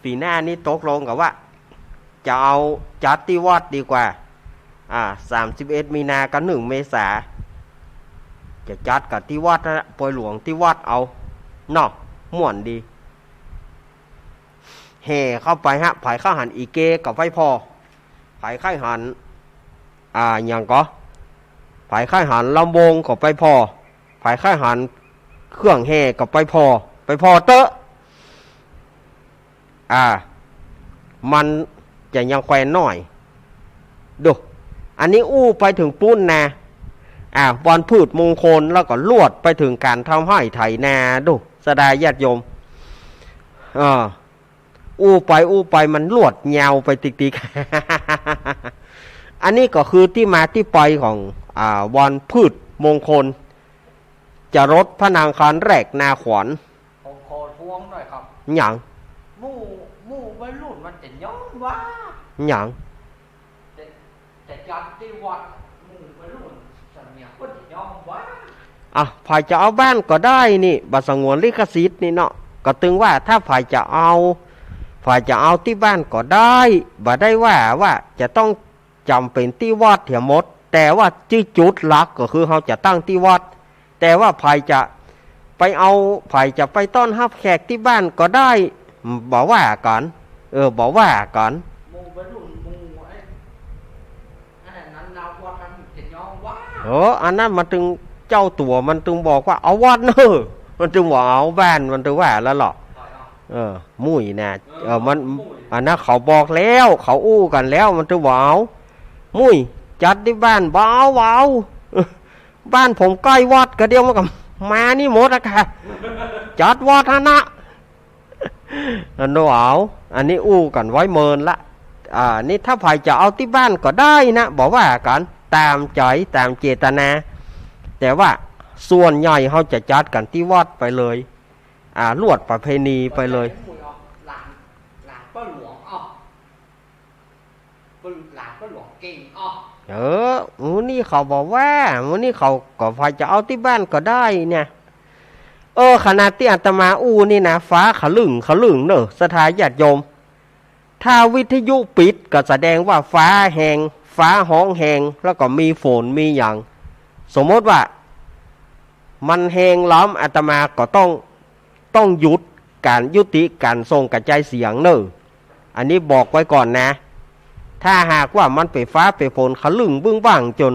ปีหน้านี่ตกลงกับว่าจะเอาจัดที่วัดดีกว่า31 มีนากับ1 เมษาจะจัดกับที่วัดนะปอยหลวงที่วัดเอาเนาะม่วนดีแห่เข้าไปฮะไผ่ข้าหันอีเกกับไฟพอไผ่ข้าหันอย่างก็ไผ่ข้าหันลำวงกับไปพอไผ่ข้าหันเครื่องแห่กับไปพอเตอะมันจะยังแควนหน่อยดูอันนี้อู้ไปถึงปุ้นนะวันพืชมงคลแล้วก็ลวดไปถึงการทำให้ไถนาดูสดายญาติโยมอู้ไปมันลวดยาวไปติ๊กๆ อันนี้ก็คือที่มาที่ไปของวันพืชมงคลจะรดพระนางคันแรกนาขวัญผมขอทวงหน่อยครับหยังมู่วัยรุ่นมันจะย้อนว่าหยังจะจัดที่วัดมู่วัยรุ่นสัญญาคนจะย้อนว่าฝ่ายจะเอาบ้านก็ได้นี่บัตรสงวนลิขสิทธิ์นี่เนาะก็ตึงว่าถ้าฝ่ายจะเอาที่บ้านก็ได้บ่ได้ว่าจะต้องจำเป็นที่วัดเถียมดแต่ว่าจุดหลักก็คือเขาจะตั้งที่วัดแต่ว่าฝ่ายจะไปต้อนรับแขกที่บ้านก็ได้บอกว่าก่อนบอกว่าก่อนมู่วัยรุ่นมู่อันนั้นนาวัดนั้นจะย้อนว่าอันนั้นมันถึงเจ้าตัวมันถึงบอกว่าเอาวัดเนอะมันถึงว่าเอาบ้านมันถึงว่าแล้วหรอมุ่ยนะมันอันนั้นเขาบอกแล้วเขาอู้กันแล้วมันถึงว่าเอามุ่ยจัดที่บ้านเบาบ้านผมใกล้วัดก็เดียวมานี่หมดอะค่ะจัดวัดนะอันนู้อันนี้อู้กันไว้เมินละนี่ถ้าใครจะเอาที่บ้านก็ได้นะบอกว่ากันตามใจตามเจตนาแต่ว่าส่วนใหญ่เขาจะจัดกันที่วัดไปเลยลวดประเพณีไปเลยหลานป้าหลวงหลานป้าหลวงเก่งนี่เขาบอกว่าวันนี้เขาก็ใครจะเอาที่บ้านก็ได้เนี่ยขนาดที่อาตมาอู้นี่นะฟ้าขลึงเนอะศรัทธาญาติโยมถ้าวิทยุปิดก็แสดงว่าฟ้าแหงฟ้าห้องแหงแล้วก็มีฝนมีอย่างสมมติว่ามันแหงล้อมอาตมาก็ต้องหยุดการยุติการส่งกระจายเสียงเนอะอันนี้บอกไว้ก่อนนะถ้าหากว่ามันไปฟ้าไปฝนขลึงบึ้งบ้างจน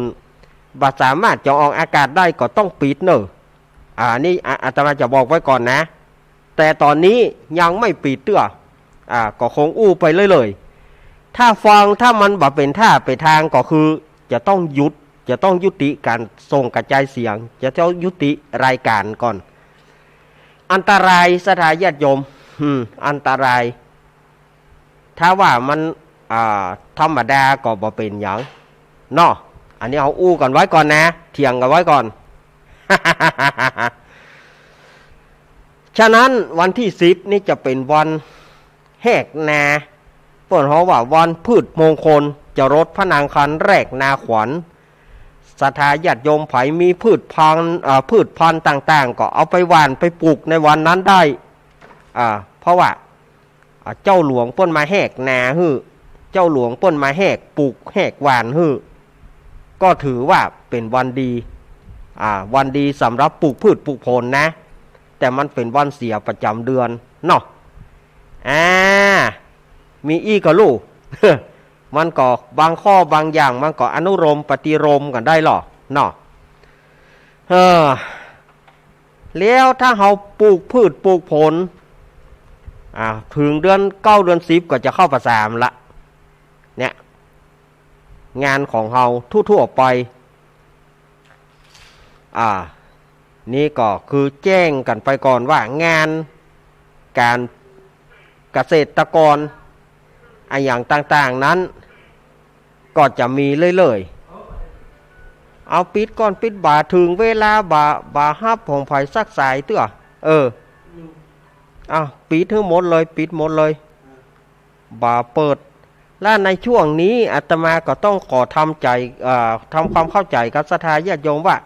บ่สามารถจะออกอากาศได้ก็ต้องปิดเนอะนี่อาตมาจะบอกไว้ก่อนนะแต่ตอนนี้ยังไม่ปิดเตื้อก็คงอู้ไปเลยถ้าฟังถ้ามันบ่เป็นท่าไปทางก็คือจะต้องยุติการส่งกระจายเสียงจะต้องยุติรายการก่อนอันตรายสถานญาติโยมอันตรายถ้าว่ามันธรรมดาก็บ่เป็นอย่างเนาะอันนี้เอาอู้กันไว้ก่อนนะเถียงกันไว้ก่อน ฉะนั้นวันที่10นี่จะเป็นวันแหกนาเปิดเขาว่าวันพืชมงคลจะรดพระนางคันแรกนาขวัญศรัทธาญาติโยมไผมีพืชพันธุ์ต่างๆก็เอาไปหว่านไปปลูกในวันนั้นได้เพราะว่าเจ้าหลวงเปิ้นมาแหกนาฮื้อเจ้าหลวงเปิ้นมาแหกปลูกแหกหว่านฮื้อก็ถือว่าเป็นวันดีวันดีสำหรับปลูกพืชปลูกผลนะแต่มันเป็นวันเสียประจำเดือนเนาะมีอีกก็ลูก มันก็บางข้อบางอย่างมันก็อนุโลมปฏิโลมกันได้หรอเนาะแล้วถ้าเราปลูกพืชปลูกผล ถึงเดือน9เดือน10ก็จะเข้าประสามละเนี่ยงานของเราทั่วๆไปนี่ก็คือแจ้งกันไปก่อนว่างานการเกษตรกรอย่างต่างๆนั้นก็จะมีเรื่อยๆเอาปิดก่อนปิดบ่าถึงเวลาบ่าฮับของไผสักสายเตื้อปิดทั้งหมดเลยปิดหมดเลยบ่าเปิดและในช่วงนี้อาตมาก็ต้องขอทำความเข้าใจกับศรัทธาญาติโยมว่า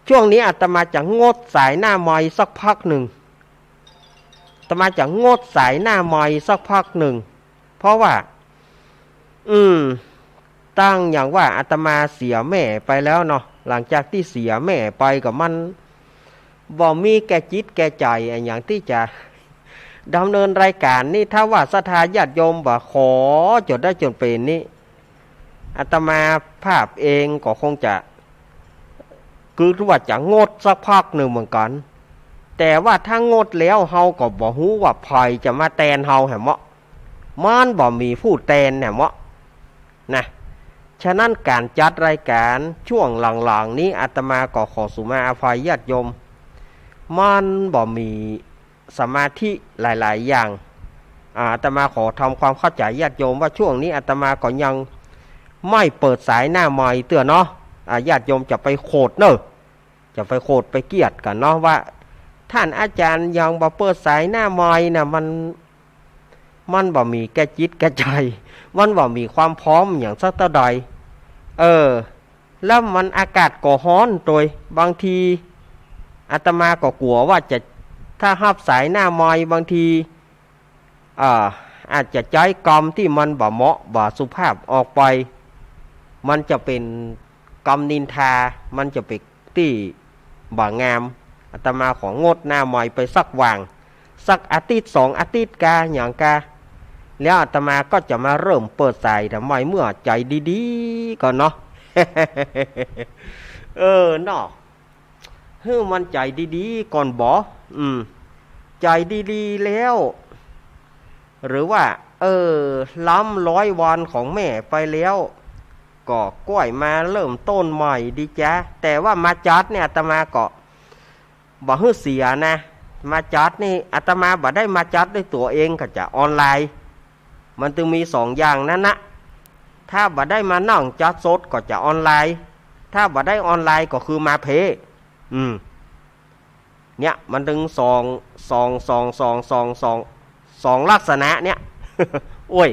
ช่วงนี้อาตมาจะงดสายหน้าไม้สักพักหนึ่งอาตมาจะงดสายหน้าไม้สักพักหนึ่งเพราะว่าตั้งอย่างว่าอาตมาเสียแม่ไปแล้วเนาะหลังจากที่เสียแม่ไปกับมันบ่มีแก่จิตแก่ใจอย่างที่จะดำเนินรายการนี่ถ้าว่าศรัทธาญาติโยมบ่ขอจนได้จนเป็นนี่อาตมาภาพเองก็คงจะคือว่าจะงดสักพักหนึ่งเหมือนกันแต่ว่าถ้างดแล้วเฮาก็บ่ฮู้ว่าไผจะมาแทนเฮาแหมะมันบ่มีผู้แทนแหมะนะฉะนั้นการจัดรายการช่วงหลังๆนี้อาตมาก็ขอสุมาอภัยญาติโยมมันบ่มีสมาธิหลายๆอย่างอาตมาขอทำความเข้าใจญาติโยมว่าช่วงนี้อาตมาก็ยังไม่เปิดสายหน้าไม้เตือนเนาะญาติโยมจะไปโคดเนอะจะไปโคดไปเกียดกันเนาะว่าท่านอาจารย์ยังบ่เปิดสายหน้าไม้นะมันบ่มีแก่จิตแก่ใจมันบ่มีความพร้อมอย่างสักเท่าใดแล้วมันอากาศก็ร้อนโดยบางทีอาตมาก็กลัวว่าจะถ้าหับสายหน้าไม้บางทีอาจจะใจกรรมที่มันบ่เหมาะบ่สุภาพออกไปมันจะเป็นกรรมนินทามันจะเป็นที่บ่งามอาตมาของงดหน้าไม้ไปสักว่างสักอาทิตย์2อาทิตย์กาอย่างกาแล้วอาตมาก็จะมาเริ่มเปิดสายทำไมเมื่อใจดีๆก่อนเนาะ เนาะมันใจดีๆก่อนบ่ใจดีๆแล้วหรือว่าล้ำ100 วันของแม่ไปแล้วก็กล้วยมาเริ่มต้นใหม่ดีจ้ะแต่ว่ามาจัดเนี่ยอาตมาก็บ่ฮึเสียนะมาจัดนี่อาตมาบ่ได้มาจัดด้วยตัวเองก็จะออนไลน์มันจึงมี2อย่างนั้นนะถ้าบ่ได้มานั่งจัดสดก็จะออนไลน์ถ้าบ่ได้ออนไลน์ก็คือมาเพเนี่ยมันถึง2ลักษณะเนี่ย โอ้ย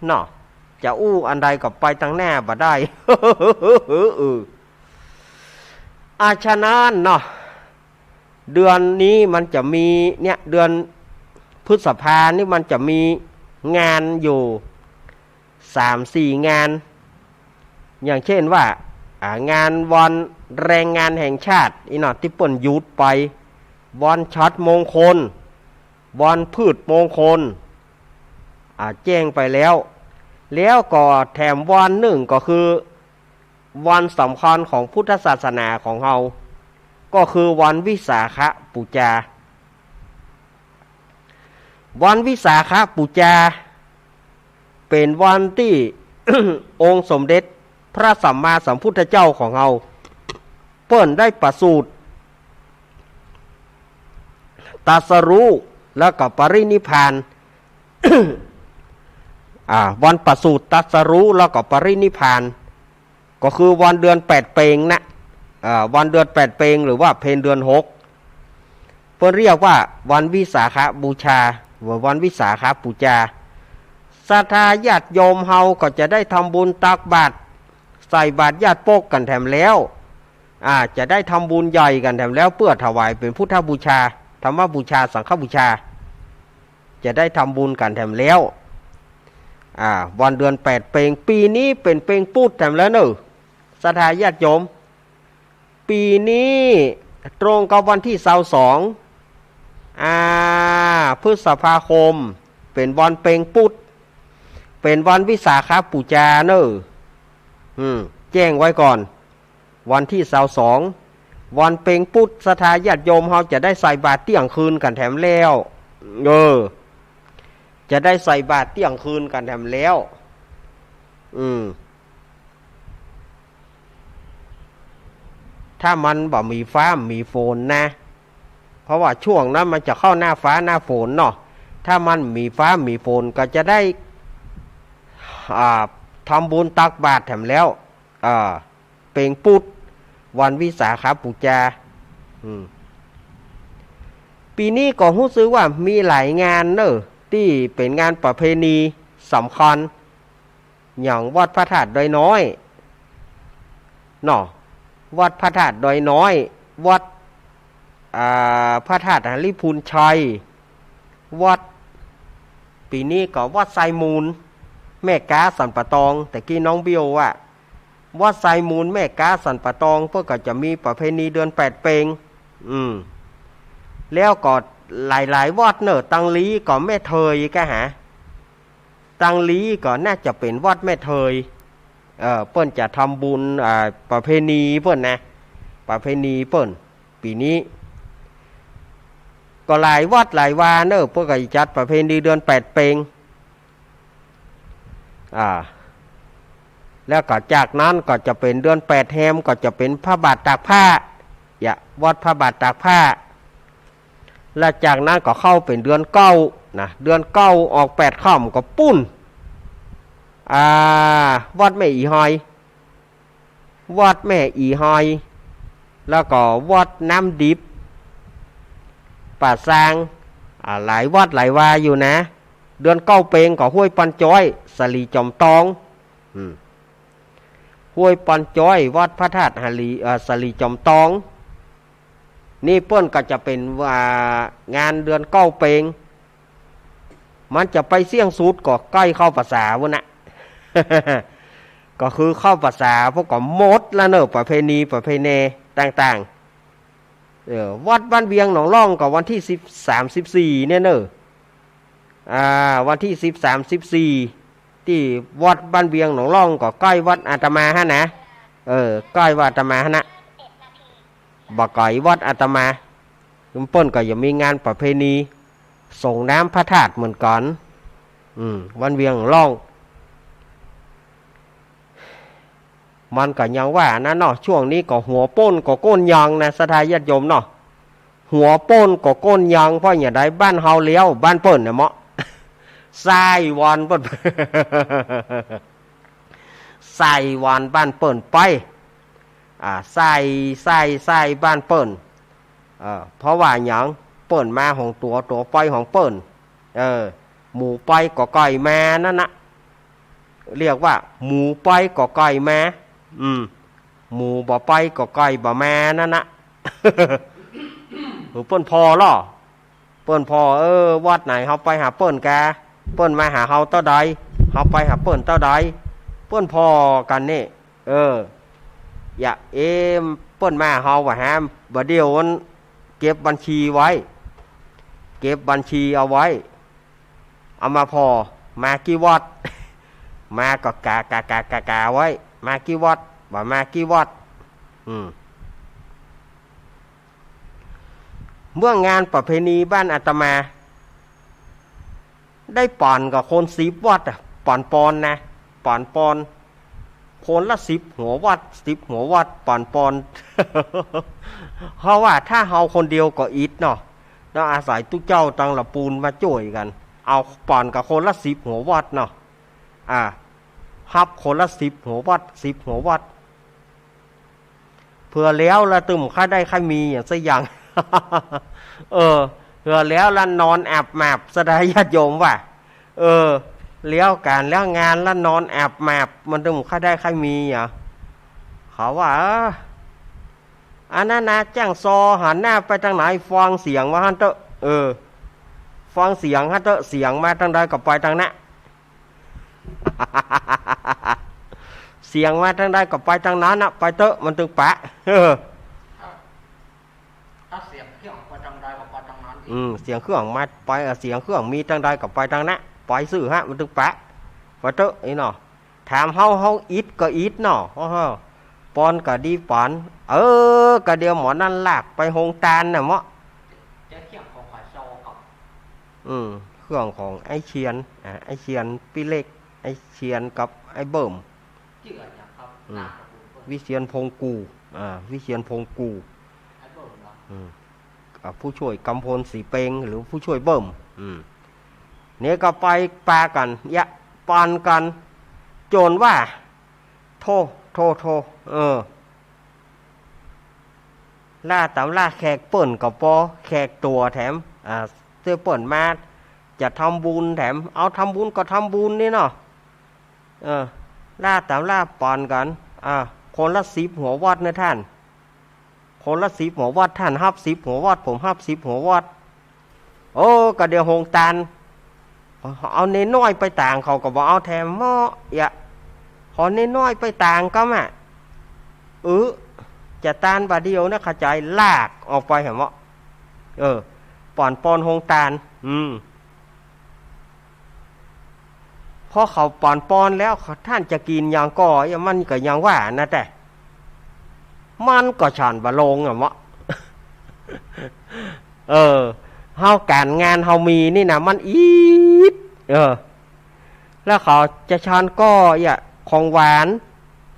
เนาะจะอู้อันใดก็ไปทางหน้าบ่ได้ ฉะนั้นเนาะเดือนนี้มันจะมีเนี่ยเดือนพฤษภานี่มันจะมีงานอยู่ 3-4 งานอย่างเช่นว่างานวันแรงงานแห่งชาติอีเนาะที่เปิ้นหยุดไปวันชัดมงคลวันพืชมงคลแจ้งไปแล้วก็แถมวันหนึ่งก็คือวันสำคัญของพุทธศาสนาของเราก็คือวันวิสาขบูชาวันวิสาขบูชาเป็นวันที่ องค์สมเด็จพระสัมมาสัมพุทธเจ้าของเราเปิ้นได้ประสูติตรัสรู้แล้วก็ปรินิพพาน วันประสูติตรัสรู้แล้วก็ปรินิพพานก็คือวันเดือน8เพ็ญนะวันเดือน8เพ็ญหรือว่าเพ็ญเดือน6เพิ่นเรียกว่าวันวิสาขบูชาวันวิสาขบูชาศรัทธาญาติโยมเฮาก็จะได้ทำบุญตักบาตรใส่บาตรญาติโปกกันแถมแล้วจะได้ทำบุญใหญ่กันแถมแล้วเพื่อถวายเป็นพุทธบูชาธรรมบูชาสังฆบูชาจะได้ทำบุญกันแถมแล้ววันเดือน8เพ็ญปีนี้เป็นเพ็ญปุถแถมแล้วเนอะศรัทธาญาติโยมปีนี้ตรงกับวันที่22พฤษภาคมเป็นวันเพ็ญปุถเป็นวันวิสาขบูชาเนอะแจ้งไว้ก่อนวันที่22วันเพ็ญปุถศรัทธาญาติโยมเฮาจะได้ใส่บาตรเที่ยงคืนกันแถมแล้ว จะได้ใส่บาตรเที่ยงคืนกันแถมแล้วถ้ามันบ่มีฟ้ามีฝนนะเพราะว่าช่วงนั้นมันจะเข้าหน้าฟ้าหน้าฝนเนาะถ้ามันมีฟ้ามีฝนก็จะได้ทำบุญตักบาตรแถมแล้วเป่งปุดวันวิสาขบูชาปีนี้ก็รู้สึกว่ามีหลายงานเนอะที่เป็นงานประเพณีสำคัญอย่างวัดพระธาตุดอยน้อยเนาะวัดพระธาตุดอยน้อยวัดพระธาตุหริพูนชัยวัดปีนี้ก็วัดไซมูลแม่กาสันปะตองแต่กี้น้องเบียวว่าวัดไซมูลแม่กาสันปะตองเพื่อก็จะมีประเพณีเดือน8เปงแล้วก็หลายวัดเนอะตังลีก็แม่เทยก็หาตังลีก็น่าจะเป็นวัดแม่เทยเปิ้นจะทำบุญประเพณีเปิ้นนะประเพณีเปิ้นปีนี้ก็หลายวัดหลายวาเนอะเพื่อก็จัดประเพณีเดือน8เปงแล้วก็จากนั้นก็จะเป็นเดือน8แฮมก็จะเป็นพระบาทตากผ้าวัดพระบาทตากผ้าและจากนั้นก็เข้าเป็นเดือน9นะเดือน9ออก8ค่ำก็ปุ้นวัดแม่อีหอยวัดแม่อีหอยแล้วก็วัดน้ำดิบป่าซางหลายวัดหลายวาอยู่นะเดือน9เปงก็ห้วยปันจ้อยสลีจอมตองห้วยปันจ้อยวัดพระธาตุสลีจอมตองนี่เปิ้นก็จะเป็นงานเดือน9เปงมันจะไปเสี่ยงสูตรก็ใกล้เข้าภาษาวะนะ ก็คือเข้าภาษาพวกก็มดแล้วเนอะประเพณีประเพณีต่างๆวัดบ้านเวียงหนองล่องก็วันที่13-14เนี่ยเนอะวันที่13-14ที่วัดบ้านเวียงหนองล่องก็ใกล้วัดอาตมาฮะนะใกล้วัดอาตมาฮะนะบ่ไกลวัดอาตมาเปิ้นก็ยังมีงานประเพณีส่งน้ำพระธาตุเหมือนกันวันเวียงหนองล่องมันก็ยังว่านะเนาะช่วงนี้ก็หัวป้นก็ก้นยางนะสถาญาติโยมเนาะหัวป้นก็ก้นยางเพราะอย่างใดบ้านเฮาเลี้ยวบ้านเปิ้นเนี่ยเหมาะใส่วันเปิ้น ใส่วันบ้านเปิ้นไปใส่บ้านเปิ้นเพราะว่าหยังเปิ้นมาของตัวไปของเปิ้นหมูไปก็ไก่แม่นั่นนะเรียกว่าหมูไปก็ไก่แม่หมูบ่ไปก็ไก่บ่แม่นั่นนะ เปิ้นพอล่อเปิ้นพอวัดไหนเฮาไปหาเปิ้นแกเปิ้นมาหาเฮาเท่าใดเฮาไปหาเปิ้นเท่าใดเปิ้นพอกันนี่อย่าเปิ้นมาเฮาว่าหาบ่เดียวมันเก็บบัญชีไว้เก็บบัญชีเอาไว้เอามาพอมากี่วัด มาก็กาไว้มากี่วัดบ่มากี่วัดเมื่องานประเพณีบ้านอาตมาได้ป่อนกับคน10วัดป่อนนะป่อนคนละ10หัววัด10หัววัดป่อน เพราะว่าถ้าเฮาคนเดียวก็อิดเนาะต้องอาศัยตุ๊กเจ้าตังละปูนมาช่วยกันเอาป่อนกับคนละ10หัววัดเนาะฮับคนละ10หัววัด10หัววัดเพื่อแล้วละตึมค่าได้ค่ามีอย่างสักอย่าง เพื่อแล้วละนอนแอบแมบสดายญาติโยมว่าเลี้ยวการแล้วงานละนอนแอบแมบมันตึมค่าได้ค่ามีอ่ะเขาว่าอันนั้นนะแจ้งซอหันหน้าไปทางไหนฟังเสียงว่าฮันเตอฟังเสียงฮันเตอเสียงมาทางใดก็ไปทางนั้น เสียงมาทางใดก็ไปทางนั้นนะไปเตอะมันตึงปะถ้าเสียงเครื่องไปทางใดก็ไปทางนั้นเสียงเครื่องมาไปเสียงเครื่องมีทางใดก็ไปทางนั้นไปซื้อฮะมันตึงปะไปเตอะนี่เนาะถามเฮาอิดก็อิดเนาะปอนก็ดีปอนก็เดียวหมอนั่นลากไปโฮงตาลน่ะเมาะจะเที่ยงของขายโซกับ รื่องของไอ้เชียนไอ้เชียนพี่เล็กไอ้เชียนกับไอ้เบิ่มชื่ออะไรครับวิเชียนพงกูวิเชียนพงกูไอ้เบิ่มเหรอผู้ช่วยกำพลสีเปงหรือผู้ช่วยเบิ่มเนี่ยก็ไปปากันยะปานกันโจรว่าโทล่าตามล่าแขกเปิ่นกับปอแขกตัวแถมเสื้อเปิ่นมาจะทำบุญแถมเอาทำบุญก็ทำบุญนี่เนาะล่าตามล่าปอนกันคนละ10 หัววัดนะท่านคนละ10 หัววัดท่านฮับ10 หัววัดผมฮับ10 หัววัดโอ้ก็เดี๋ยวหงตาลเอาเน้นน้อยไปต่างเขาก็บอกเอาแถมหม้อขอเน้นน้อยไปต่างก็มาจะตาลบาเดียวนะขจายลากออกไปเห็นมั้ยป่อนปอนหงตาลพอเขาป่อนปอนแล้วท่านจะกินอย่างก่อมันก็ยังว่านะแต่มันก็ฉันบะลงเห็นมั้ยเฮาการงานเฮามีนี่นะมันอีดแล้วเขาจะชานก็ของหวาน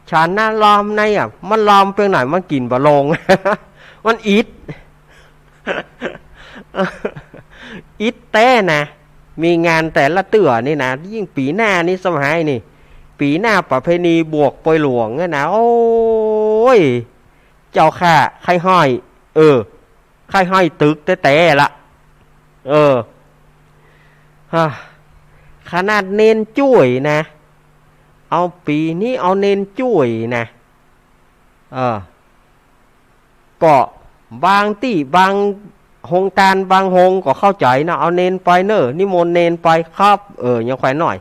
ชานหน้าลอมในมันลอมเพียงไหนมันกินบะลง มันอีด อีดแต่นะมีงานแต่ละเตื่อนี่นะยิ่งปีหน้านี่สมัยนี่ปีหน้าประเพณีบวกปอยหลวงเนี่ยนะโอ้ยเจ้าค่ะใครห้อยใครห้อยตึกแต่ละขนาดเน้นจุ้ยนะเอาปีนี้เอาเน้นจุ้ยนะก็บางที่บางหงตาลบางหงก็เข้าใจนะเอาเน้นไปเนอะนิมนต์เน้นไปครับยังแขวนหน่อย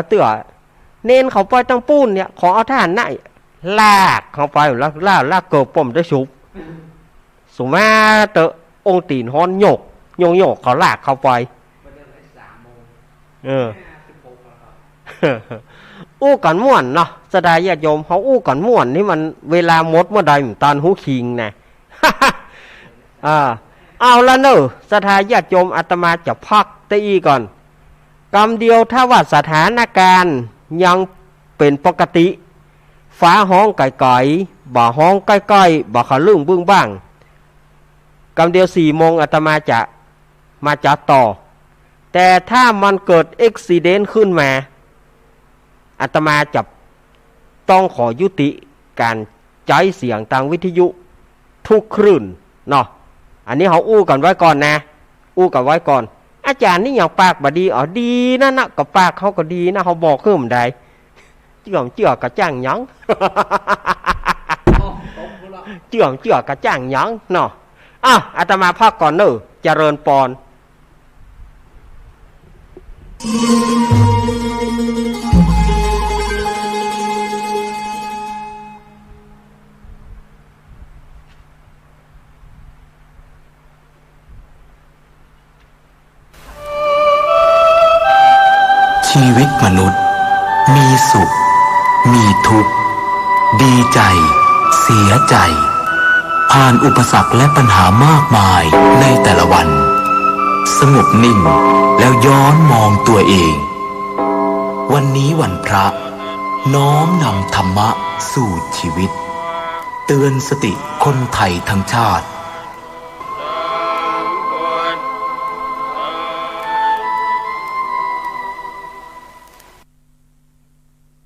เตื่อเน้นเขาไปตั้งปูนเนี่ยขอเอาท่านไหนลากเข้าไปแล้วลากเกิบป่มได้ชุบสุมาเตอองตีนฮ้อนโยกเขาลากเข้าไปอู้กันม่วนเนาะสดายญาติโยมเขาอู้กันม่วนนี่มันเวลาหมดเมื่อใดตอนหูคิงนะเอาละเนอะสดายญาติโยมอาตมาจะพักตีก่อนกรรมเดียวถ้าว่าสถานการณ์ยังเป็นปกติฟ้าห้องไก่บ่าห้องใกล้ๆบ่าขาลื่นบึ้งบ้างกรรมเดียว4 โมงอาตมาจะมาจัดต่อแต่ถ้ามันเกิดอุบัติเหตุขึ้นมาอาตมาจะต้องขอยุติการใช้เสียงทางวิทยุทุกคลื่นเนาะอันนี้เขาอู้กันไว้ก่อนนะอู้กันไว้ก่อนอาจารย์นี่อย่างปากบดีดีนะกับปากเขาก็ดีนะเขาบอกขึ้นได้เจือกระจ้างยังเจือกระจ้างยังเนาะอาตมาพักก่อนเนอะเจริญปอนชีวิตมนุษย์มีสุขมีทุกข์ดีใจเสียใจผ่านอุปสรรคและปัญหามากมายในแต่ละวันสงบนิ่งแล้วย้อนมองตัวเองวันนี้วันพระน้อมนำธรรมะสู่ชีวิตเตือนสติคนไทยทั้งชาติ